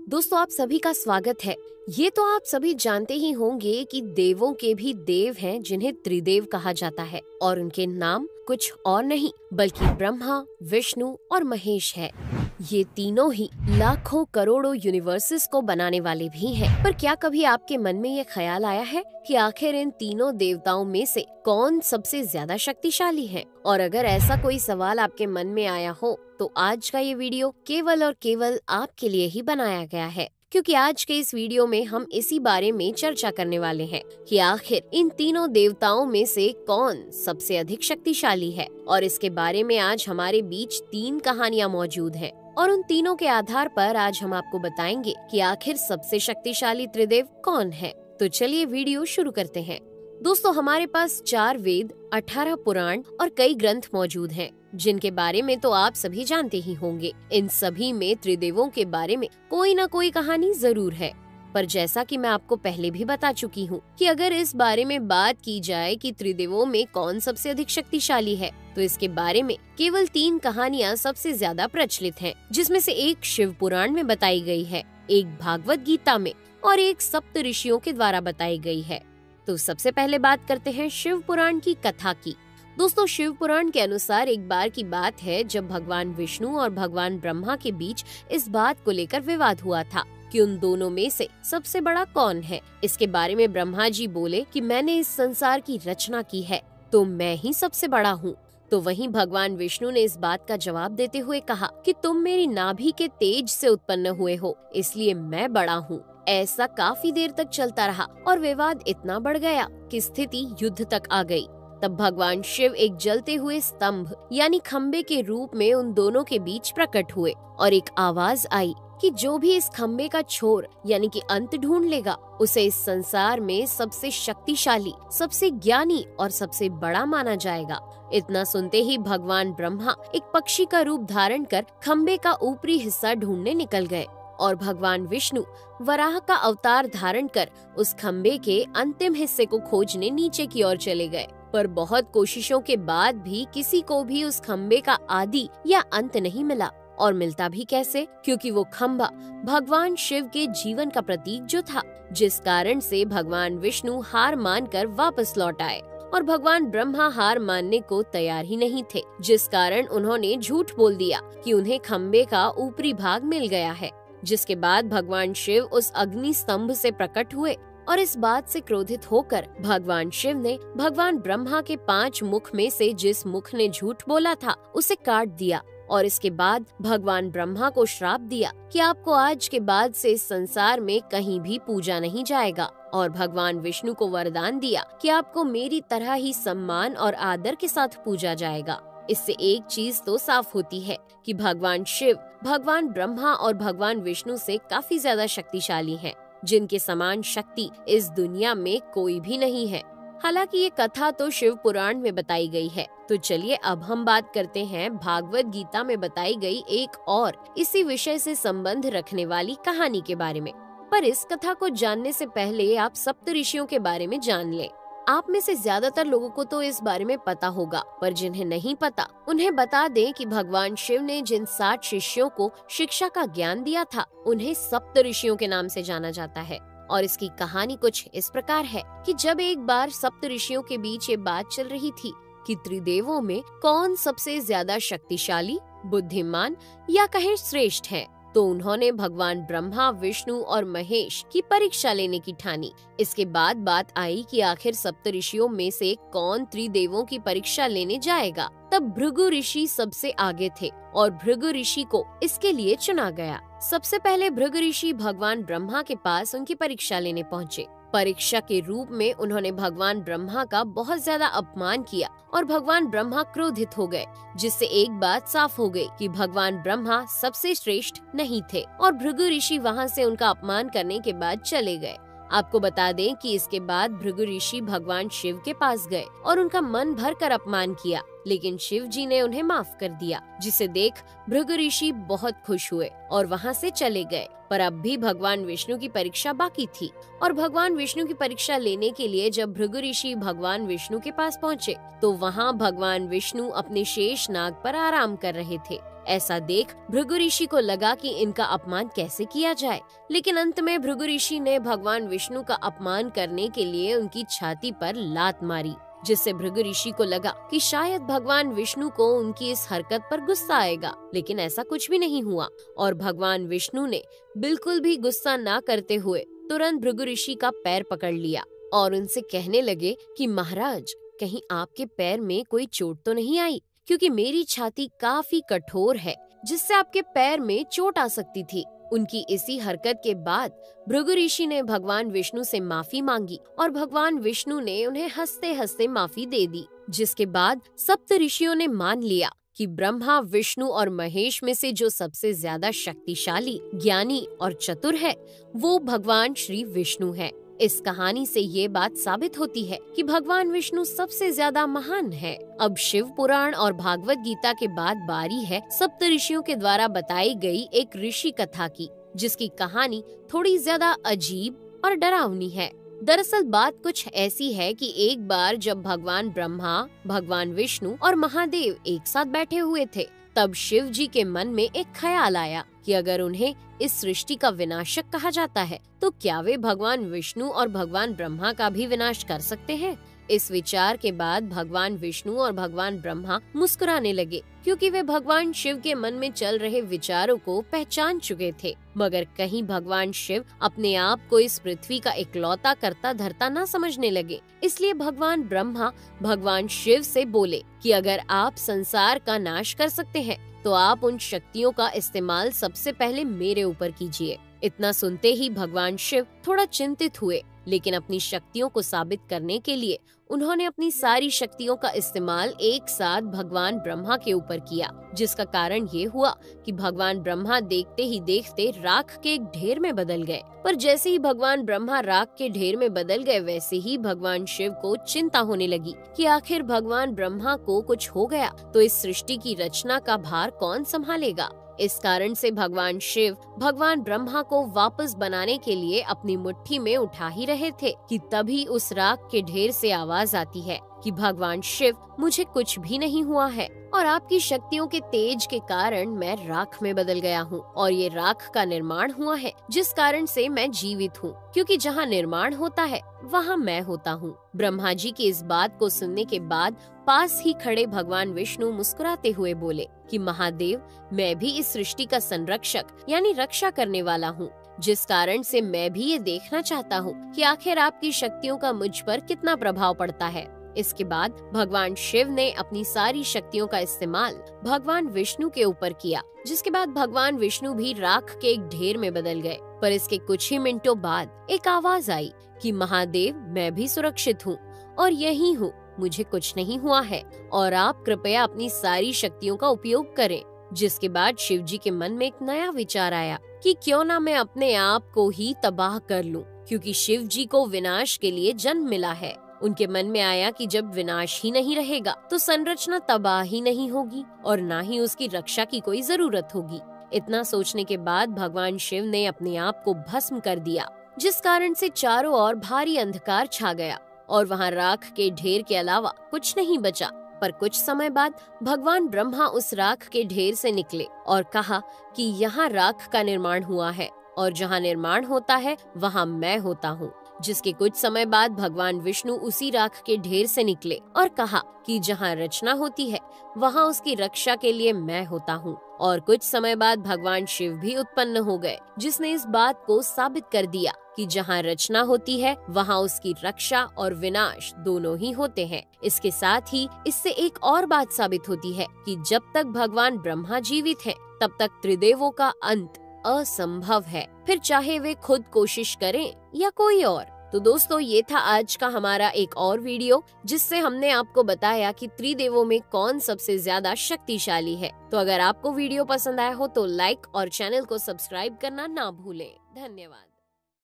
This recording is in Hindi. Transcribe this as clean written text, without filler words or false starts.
दोस्तों, आप सभी का स्वागत है। ये तो आप सभी जानते ही होंगे कि देवों के भी देव हैं जिन्हें त्रिदेव कहा जाता है और उनके नाम कुछ और नहीं बल्कि ब्रह्मा, विष्णु और महेश है। ये तीनों ही लाखों करोड़ों यूनिवर्सेस को बनाने वाले भी हैं। पर क्या कभी आपके मन में ये ख्याल आया है कि आखिर इन तीनों देवताओं में से कौन सबसे ज्यादा शक्तिशाली है? और अगर ऐसा कोई सवाल आपके मन में आया हो तो आज का ये वीडियो केवल और केवल आपके लिए ही बनाया गया है, क्योंकि आज के इस वीडियो में हम इसी बारे में चर्चा करने वाले हैं कि आखिर इन तीनों देवताओं में से कौन सबसे अधिक शक्तिशाली है। और इसके बारे में आज हमारे बीच 3 कहानियां मौजूद हैं और उन तीनों के आधार पर आज हम आपको बताएंगे कि आखिर सबसे शक्तिशाली त्रिदेव कौन है। तो चलिए वीडियो शुरू करते हैं। दोस्तों, हमारे पास 4 वेद, 18 पुराण और कई ग्रंथ मौजूद हैं, जिनके बारे में तो आप सभी जानते ही होंगे। इन सभी में त्रिदेवों के बारे में कोई न कोई कहानी जरूर है। पर जैसा कि मैं आपको पहले भी बता चुकी हूँ कि अगर इस बारे में बात की जाए कि त्रिदेवों में कौन सबसे अधिक शक्तिशाली है, तो इसके बारे में केवल 3 कहानियाँ सबसे ज्यादा प्रचलित हैं, जिसमें से एक शिव पुराण में बताई गई है, एक भागवत गीता में और एक सप्त ऋषियों के द्वारा बताई गई है। तो सबसे पहले बात करते हैं शिव पुराण की कथा की। दोस्तों, शिव पुराण के अनुसार एक बार की बात है जब भगवान विष्णु और भगवान ब्रह्मा के बीच इस बात को लेकर विवाद हुआ था कि उन दोनों में से सबसे बड़ा कौन है। इसके बारे में ब्रह्मा जी बोले कि मैंने इस संसार की रचना की है तो मैं ही सबसे बड़ा हूँ। तो वहीं भगवान विष्णु ने इस बात का जवाब देते हुए कहा कि तुम मेरी नाभि के तेज से उत्पन्न हुए हो, इसलिए मैं बड़ा हूँ। ऐसा काफी देर तक चलता रहा और विवाद इतना बढ़ गया कि स्थिति युद्ध तक आ गई। तब भगवान शिव एक जलते हुए स्तंभ यानी खम्बे के रूप में उन दोनों के बीच प्रकट हुए और एक आवाज आई कि जो भी इस खम्बे का छोर यानी कि अंत ढूंढ लेगा, उसे इस संसार में सबसे शक्तिशाली, सबसे ज्ञानी और सबसे बड़ा माना जाएगा। इतना सुनते ही भगवान ब्रह्मा एक पक्षी का रूप धारण कर खम्बे का ऊपरी हिस्सा ढूंढने निकल गए और भगवान विष्णु वराह का अवतार धारण कर उस खम्बे के अंतिम हिस्से को खोजने नीचे की ओर चले गए। पर बहुत कोशिशों के बाद भी किसी को भी उस खम्बे का आदि या अंत नहीं मिला। और मिलता भी कैसे, क्योंकि वो खम्बा भगवान शिव के जीवन का प्रतीक जो था, जिस कारण से भगवान विष्णु हार मानकर वापस लौट आए और भगवान ब्रह्मा हार मानने को तैयार ही नहीं थे, जिस कारण उन्होंने झूठ बोल दिया कि उन्हें खम्बे का ऊपरी भाग मिल गया है। जिसके बाद भगवान शिव उस अग्नि स्तंभ से प्रकट हुए और इस बात से क्रोधित होकर भगवान शिव ने भगवान ब्रह्मा के 5 मुख में से जिस मुख ने झूठ बोला था उसे काट दिया और इसके बाद भगवान ब्रह्मा को श्राप दिया कि आपको आज के बाद से इस संसार में कहीं भी पूजा नहीं जाएगा। और भगवान विष्णु को वरदान दिया कि आपको मेरी तरह ही सम्मान और आदर के साथ पूजा जाएगा। इससे एक चीज तो साफ होती है कि भगवान शिव भगवान ब्रह्मा और भगवान विष्णु से काफी ज्यादा शक्तिशाली हैं, जिनके समान शक्ति इस दुनिया में कोई भी नहीं है। हालांकि ये कथा तो शिव पुराण में बताई गई है। तो चलिए अब हम बात करते हैं भागवत गीता में बताई गई एक और इसी विषय से संबंध रखने वाली कहानी के बारे में। पर इस कथा को जानने से पहले आप सप्त ऋषियों के बारे में जान लें। आप में से ज्यादातर लोगों को तो इस बारे में पता होगा, पर जिन्हें नहीं पता उन्हें बता दें कि भगवान शिव ने जिन 60 शिष्यों को शिक्षा का ज्ञान दिया था, उन्हें सप्त ऋषियों के नाम से जाना जाता है। और इसकी कहानी कुछ इस प्रकार है कि जब एक बार सप्त ऋषियों के बीच ये बात चल रही थी कि त्रिदेवों में कौन सबसे ज्यादा शक्तिशाली, बुद्धिमान या कहें श्रेष्ठ है, तो उन्होंने भगवान ब्रह्मा, विष्णु और महेश की परीक्षा लेने की ठानी। इसके बाद बात आई कि आखिर सप्त ऋषियों में से कौन त्रिदेवों की परीक्षा लेने जाएगा। तब भृगु ऋषि सबसे आगे थे और भृगु ऋषि को इसके लिए चुना गया। सबसे पहले भृगु ऋषि भगवान ब्रह्मा के पास उनकी परीक्षा लेने पहुँचे। परीक्षा के रूप में उन्होंने भगवान ब्रह्मा का बहुत ज्यादा अपमान किया और भगवान ब्रह्मा क्रोधित हो गए, जिससे एक बात साफ हो गई कि भगवान ब्रह्मा सबसे श्रेष्ठ नहीं थे और भृगु ऋषि वहाँ से उनका अपमान करने के बाद चले गए। आपको बता दें कि इसके बाद भृगु ऋषि भगवान शिव के पास गए और उनका मन भर कर अपमान किया, लेकिन शिव जी ने उन्हें माफ कर दिया, जिसे देख भृगु ऋषि बहुत खुश हुए और वहाँ से चले गए। पर अब भी भगवान विष्णु की परीक्षा बाकी थी और भगवान विष्णु की परीक्षा लेने के लिए जब भृगु ऋषि भगवान विष्णु के पास पहुँचे तो वहाँ भगवान विष्णु अपने शेष नाग पर आराम कर रहे थे। ऐसा देख भृगु ऋषि को लगा कि इनका अपमान कैसे किया जाए, लेकिन अंत में भृगु ऋषि ने भगवान विष्णु का अपमान करने के लिए उनकी छाती पर लात मारी, जिससे भृगु ऋषि को लगा कि शायद भगवान विष्णु को उनकी इस हरकत पर गुस्सा आएगा, लेकिन ऐसा कुछ भी नहीं हुआ और भगवान विष्णु ने बिल्कुल भी गुस्सा ना करते हुए तुरंत भृगु ऋषि का पैर पकड़ लिया और उनसे कहने लगे कि महाराज, कहीं आपके पैर में कोई चोट तो नहीं आई, क्योंकि मेरी छाती काफी कठोर है जिससे आपके पैर में चोट आ सकती थी। उनकी इसी हरकत के बाद भृगु ऋषि ने भगवान विष्णु से माफी मांगी और भगवान विष्णु ने उन्हें हंसते हंसते माफी दे दी, जिसके बाद सप्त ऋषियों ने मान लिया कि ब्रह्मा, विष्णु और महेश में से जो सबसे ज्यादा शक्तिशाली, ज्ञानी और चतुर है वो भगवान श्री विष्णु है। इस कहानी से ये बात साबित होती है कि भगवान विष्णु सबसे ज्यादा महान है। अब शिव पुराण और भागवत गीता के बाद बारी है सप्त ऋषियों के द्वारा बताई गई एक ऋषि कथा की, जिसकी कहानी थोड़ी ज्यादा अजीब और डरावनी है। दरअसल बात कुछ ऐसी है कि एक बार जब भगवान ब्रह्मा, भगवान विष्णु और महादेव एक साथ बैठे हुए थे, तब शिव जी के मन में एक ख्याल आया कि अगर उन्हें इस सृष्टि का विनाशक कहा जाता है तो क्या वे भगवान विष्णु और भगवान ब्रह्मा का भी विनाश कर सकते हैं। इस विचार के बाद भगवान विष्णु और भगवान ब्रह्मा मुस्कुराने लगे, क्योंकि वे भगवान शिव के मन में चल रहे विचारों को पहचान चुके थे। मगर कहीं भगवान शिव अपने आप को इस पृथ्वी का इकलौता करता धरता न समझने लगे, इसलिए भगवान ब्रह्मा भगवान शिव से बोले कि अगर आप संसार का नाश कर सकते हैं तो आप उन शक्तियों का इस्तेमाल सबसे पहले मेरे ऊपर कीजिए। इतना सुनते ही भगवान शिव थोड़ा चिंतित हुए, लेकिन अपनी शक्तियों को साबित करने के लिए उन्होंने अपनी सारी शक्तियों का इस्तेमाल एक साथ भगवान ब्रह्मा के ऊपर किया, जिसका कारण ये हुआ कि भगवान ब्रह्मा देखते ही देखते राख के एक ढेर में बदल गए। पर जैसे ही भगवान ब्रह्मा राख के ढेर में बदल गए, वैसे ही भगवान शिव को चिंता होने लगी कि आखिर भगवान ब्रह्मा को कुछ हो गया तो इस सृष्टि की रचना का भार कौन संभालेगा। इस कारण से भगवान शिव भगवान ब्रह्मा को वापस बनाने के लिए अपनी मुट्ठी में उठा ही रहे थे कि तभी उस राख के ढेर से आवाज आती है कि भगवान शिव, मुझे कुछ भी नहीं हुआ है और आपकी शक्तियों के तेज के कारण मैं राख में बदल गया हूँ और ये राख का निर्माण हुआ है, जिस कारण से मैं जीवित हूँ, क्योंकि जहाँ निर्माण होता है वहाँ मैं होता हूँ। ब्रह्मा जी की इस बात को सुनने के बाद पास ही खड़े भगवान विष्णु मुस्कुराते हुए बोले कि महादेव, मैं भी इस सृष्टि का संरक्षक यानी रक्षा करने वाला हूँ, जिस कारण से मैं भी ये देखना चाहता हूँ कि आखिर आपकी शक्तियों का मुझ पर कितना प्रभाव पड़ता है। इसके बाद भगवान शिव ने अपनी सारी शक्तियों का इस्तेमाल भगवान विष्णु के ऊपर किया, जिसके बाद भगवान विष्णु भी राख के एक ढेर में बदल गए। पर इसके कुछ ही मिनटों बाद एक आवाज आई कि महादेव, मैं भी सुरक्षित हूँ और यही हूँ, मुझे कुछ नहीं हुआ है और आप कृपया अपनी सारी शक्तियों का उपयोग करें। जिसके बाद शिव जी के मन में एक नया विचार आया कि क्यों ना मैं अपने आप को ही तबाह कर लूं, क्योंकि शिव जी को विनाश के लिए जन्म मिला है। उनके मन में आया कि जब विनाश ही नहीं रहेगा तो संरचना तबाह ही नहीं होगी और ना ही उसकी रक्षा की कोई जरूरत होगी। इतना सोचने के बाद भगवान शिव ने अपने आप को भस्म कर दिया, जिस कारण से चारों ओर भारी अंधकार छा गया और वहाँ राख के ढेर के अलावा कुछ नहीं बचा। पर कुछ समय बाद भगवान ब्रह्मा उस राख के ढेर से निकले और कहा कि यहाँ राख का निर्माण हुआ है और जहाँ निर्माण होता है वहाँ मैं होता हूँ। जिसके कुछ समय बाद भगवान विष्णु उसी राख के ढेर से निकले और कहा कि जहाँ रचना होती है वहाँ उसकी रक्षा के लिए मैं होता हूँ। और कुछ समय बाद भगवान शिव भी उत्पन्न हो गए, जिसने इस बात को साबित कर दिया कि जहाँ रचना होती है वहाँ उसकी रक्षा और विनाश दोनों ही होते हैं। इसके साथ ही इससे एक और बात साबित होती है कि जब तक भगवान ब्रह्मा जीवित हैं, तब तक त्रिदेवों का अंत असंभव है, फिर चाहे वे खुद कोशिश करें या कोई और। तो दोस्तों, ये था आज का हमारा एक और वीडियो, जिससे हमने आपको बताया कि त्रिदेवों में कौन सबसे ज्यादा शक्तिशाली है। तो अगर आपको वीडियो पसंद आया हो तो लाइक और चैनल को सब्सक्राइब करना ना भूलें। धन्यवाद।